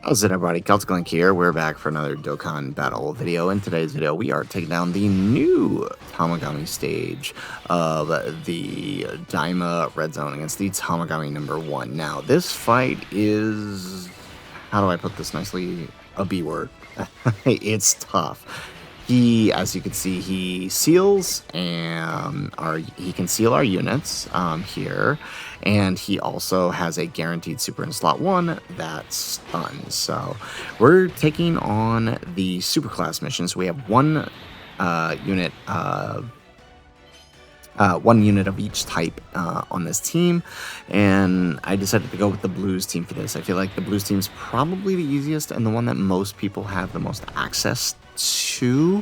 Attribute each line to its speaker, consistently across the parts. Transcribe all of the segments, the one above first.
Speaker 1: How's it, everybody? Celtic Link here. We're back for another Dokkan Battle video. In today's video, we are taking down the new Tamagami stage of the Daima Red Zone against the Tamagami #1. Now, this fight is, how do I put this nicely? A B word. It's tough. He, as you can see, he seals and he can seal our units here, and he also has a guaranteed super in slot 1 that stuns. So we're taking on the super class missions. We have one unit of each type on this team, and I decided to go with the Blues team for this. I feel like the Blues team is probably the easiest and the one that most people have the most access to.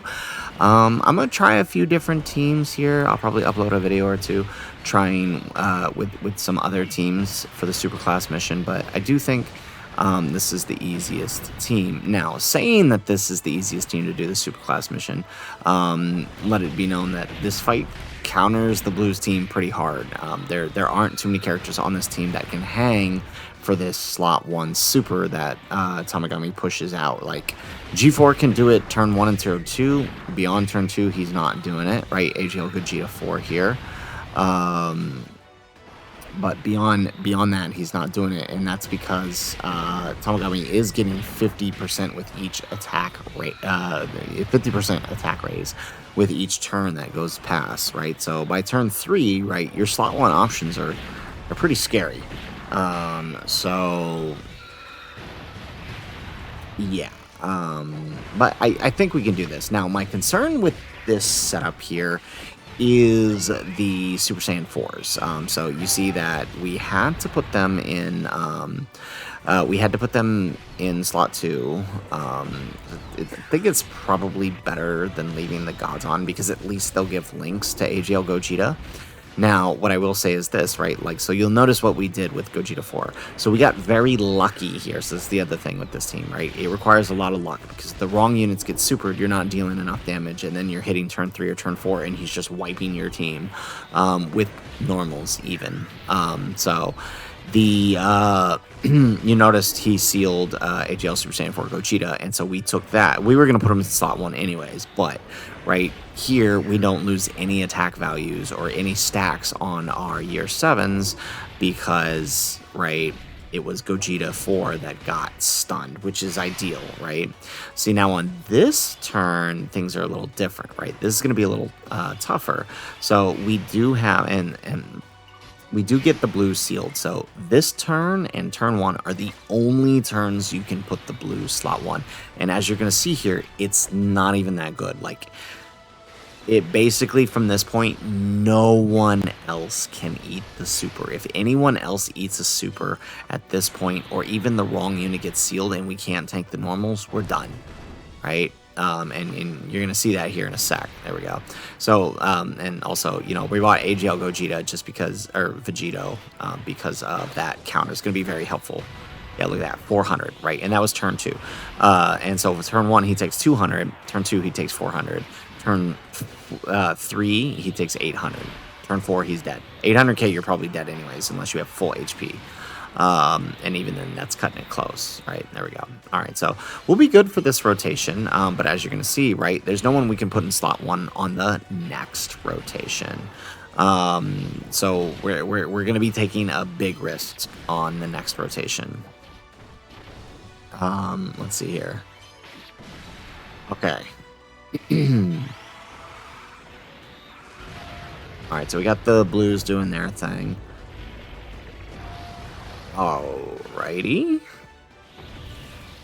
Speaker 1: I'm gonna try a few different teams here. I'll probably upload a video or two trying with some other teams for the superclass mission, but I do think this is the easiest team. Now, saying that this is the easiest team to do the superclass mission, let it be known that this fight counters the Blues team pretty hard. There aren't too many characters on this team that can hang for this slot 1 super that Tamagami pushes out. Like, G4 can do it turn 1 and turn 2. Beyond turn 2, he's not doing it, right? AGL Gogeta 4 here. But beyond that, he's not doing it, and that's because Tamagami is getting 50% with each attack rate, 50% attack raise with each turn that goes past, right? So by turn 3, right, your slot 1 options are pretty scary. So yeah, but I think we can do this. Now, my concern with this setup here is the Super Saiyan 4s. So you see that we had to put them in slot 2. I think it's probably better than leaving the gods on, because at least they'll give links to AGL Gogeta. Now, what I will say is this, right? Like, so you'll notice what we did with Gogeta 4. So we got very lucky here. So that's the other thing with this team, right? It requires a lot of luck, because the wrong units get supered, you're not dealing enough damage, and then you're hitting turn 3 or turn 4, and he's just wiping your team with normals even. So the you noticed he sealed AGL Super Saiyan 4 Gogeta, and so we took that. We were going to put him in slot 1 anyways, but right here we don't lose any attack values or any stacks on our year 7s, because right, it was Gogeta 4 that got stunned, which is ideal, right? See, now on this turn, things are a little different, right? This is going to be a little tougher. So we do have, and we do get the blue sealed. So this turn and turn 1 are the only turns you can put the blue slot 1. And as you're going to see here, it's not even that good. Like, it basically, from this point, no one else can eat the super. If anyone else eats a super at this point, or even the wrong unit gets sealed and we can't tank the normals, we're done, right? And you're going to see that here in a sec. There we go. So, and also, you know, we bought AGL Gogeta just because, or Vegito, because of that counter. It's going to be very helpful. Yeah, look at that, 400, right? And that was turn 2. And so with turn 1, he takes 200. Turn 2, he takes 400. Turn 3, he takes 800. Turn 4, he's dead. 800k, you're probably dead anyways, unless you have full HP. And even then, that's cutting it close, right? There we go. All right, so we'll be good for this rotation, but as you're going to see, right, there's no one we can put in slot 1 on the next rotation. So we're going to be taking a big risk on the next rotation. Let's see here. Okay. All right, so we got the Blues doing their thing. Alrighty.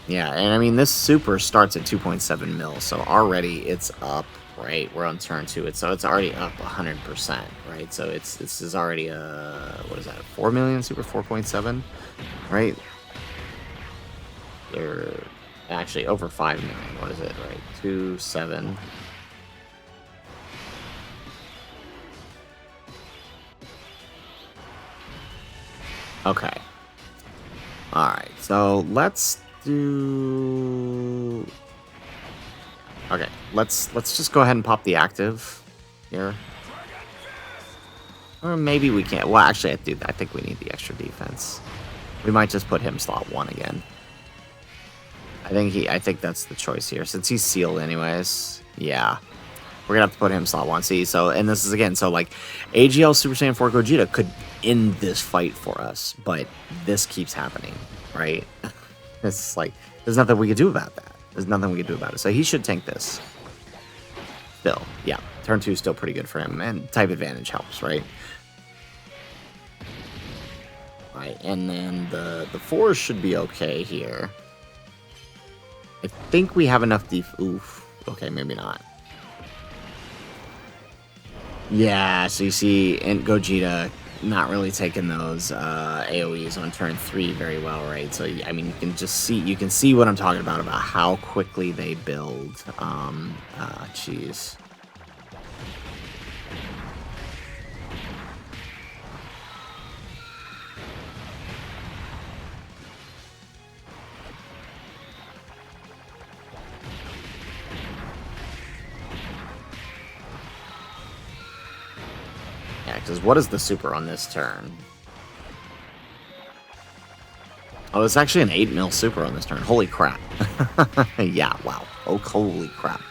Speaker 1: Yeah, and I mean, this super starts at 2.7 mil, so already it's up, right? We're on turn 2, so it's already up 100%, right? So this is already a, what is that, 4 million super, 4.7, right? They're actually over 5 million. What is it, right? 2.7. Okay. All right, so let's do. Okay, let's just go ahead and pop the active here, or maybe we can't. Well, actually, I think we need the extra defense. We might just put him slot 1 again. I think that's the choice here. Since he's sealed anyways. Yeah. We're gonna have to put him slot 1C. So, and this is again, so like AGL Super Saiyan 4 Gogeta could end this fight for us, but this keeps happening, right? It's like there's nothing we could do about that. There's nothing we could do about it. So he should tank this. Still, yeah. Turn 2 is still pretty good for him, and type advantage helps, right? Right, and then the 4 should be okay here. I think we have enough oof. Okay, maybe not. Yeah, so you see, and Gogeta not really taking those AoEs on turn 3 very well, right? So I mean, you can see what I'm talking about how quickly they build. Jeez. Yeah, because what is the super on this turn? Oh, it's actually an 8 mil super on this turn. Holy crap. Yeah, wow. Oh, holy crap.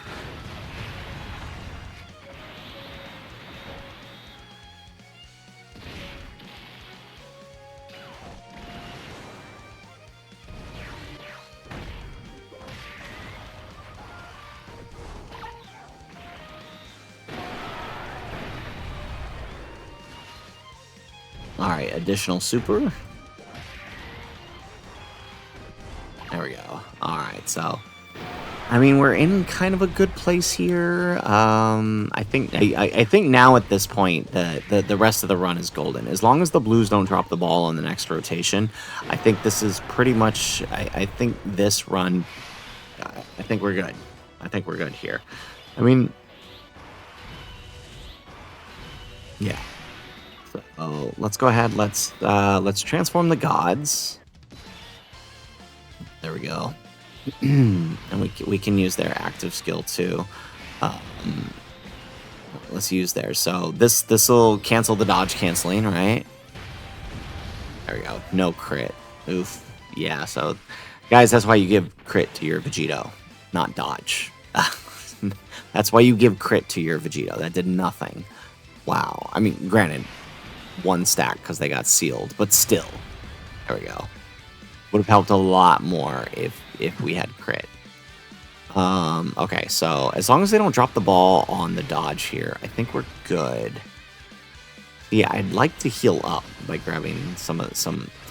Speaker 1: Alright, additional super. There we go. Alright, so I mean, we're in kind of a good place here. I think now at this point the rest of the run is golden. As long as the Blues don't drop the ball on the next rotation, I think this is pretty much. I think this run. I think we're good. I think we're good here. I mean, yeah. So let's go ahead. Let's transform the gods. There we go. And we can use their active skill too. Let's use theirs. So this will cancel the dodge canceling, right? There we go. No crit. Oof. Yeah. So guys, that's why you give crit to your Vegito, not dodge. That's why you give crit to your Vegito. That did nothing. Wow. I mean, granted, 1 stack because they got sealed, but still. There we go. Would have helped a lot more if we had crit. Okay, so as long as they don't drop the ball on the dodge here, I think we're good. Yeah, I'd like to heal up by grabbing some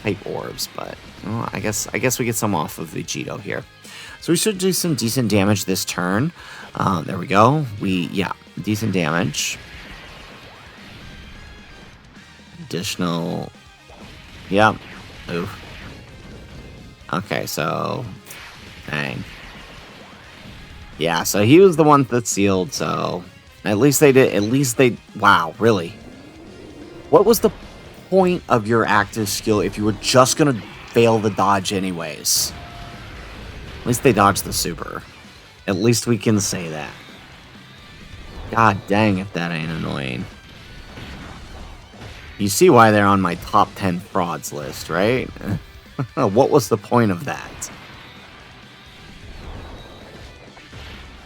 Speaker 1: type orbs, but I guess we get some off of Vegito here. So we should do some decent damage this turn. There we go. Decent damage. Additional. Yep. Oof. Okay, so dang. Yeah, so he was the one that sealed, so at least they wow, really? What was the point of your active skill if you were just gonna fail the dodge anyways? At least they dodged the super. At least we can say that. God dang if that ain't annoying. You see why they're on my top 10 frauds list, right? What was the point of that?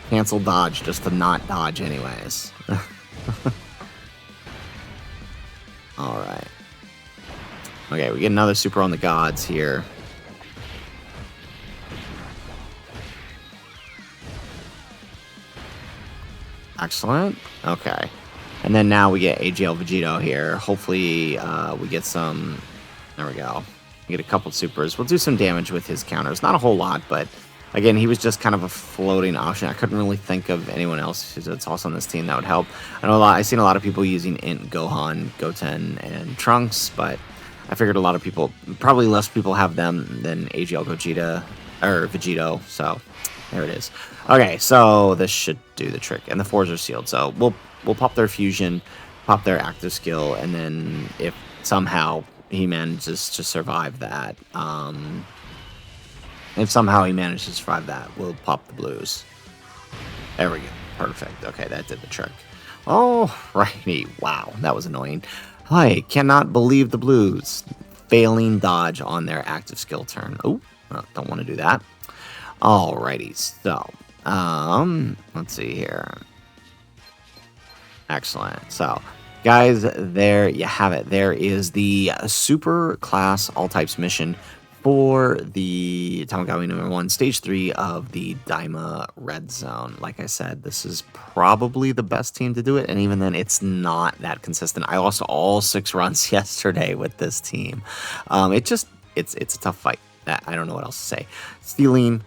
Speaker 1: Cancel dodge just to not dodge anyways. Alright. Okay, we get another super on the gods here. Excellent. Okay. And then now we get AGL Vegito here. Hopefully we get some. There we go. We get a couple supers. We'll do some damage with his counters. Not a whole lot, but again, he was just kind of a floating option. I couldn't really think of anyone else that's also on this team that would help. I've seen a lot of people using Int, Gohan, Goten, and Trunks, but I figured a lot of people, probably less people have them than AGL Gogeta or Vegito. So there it is. Okay, so this should do the trick, and the 4s are sealed. So we'll pop their fusion, pop their active skill, and then if somehow he manages to survive that, we'll pop the Blues. There we go. Perfect. Okay, that did the trick. Alrighty. Wow, that was annoying. I cannot believe the Blues failing dodge on their active skill turn. Oh, don't want to do that. Alrighty, so, let's see here. Excellent. So, guys, there you have it. There is the super class all types mission for the Tamagami number 1, stage 3 of the Daima Red Zone. Like I said, this is probably the best team to do it, and even then, it's not that consistent. I lost all 6 runs yesterday with this team. It's a tough fight. I don't know what else to say. Stealing,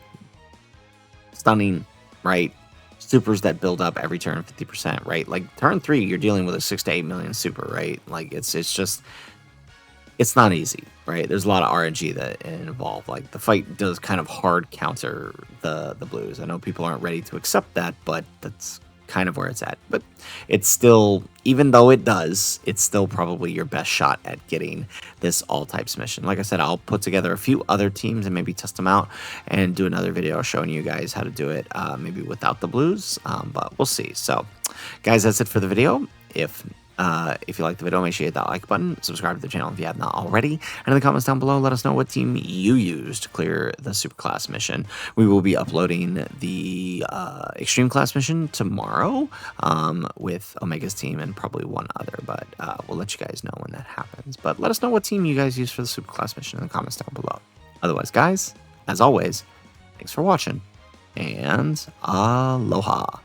Speaker 1: stunning, right? Supers that build up every turn 50%, right? Like turn 3, you're dealing with a 6 to 8 million super, right? Like it's just it's not easy, right? There's a lot of RNG that involved. Like the fight does kind of hard counter the blues. I know people aren't ready to accept that, but that's kind of where it's at. But it's still, even though it does, it's still probably your best shot at getting this all types mission. Like I said, I'll put together a few other teams and maybe test them out and do another video showing you guys how to do it, maybe without the blues, but we'll see. So guys, that's it for the video. If you like the video, make sure you hit that like button, subscribe to the channel if you have not already, and in the comments down below, let us know what team you used to clear the super class mission. We will be uploading the extreme class mission tomorrow with Omega's team and probably one other, but we'll let you guys know when that happens. But let us know what team you guys used for the super class mission in the comments down below. Otherwise, guys, as always, thanks for watching, and aloha.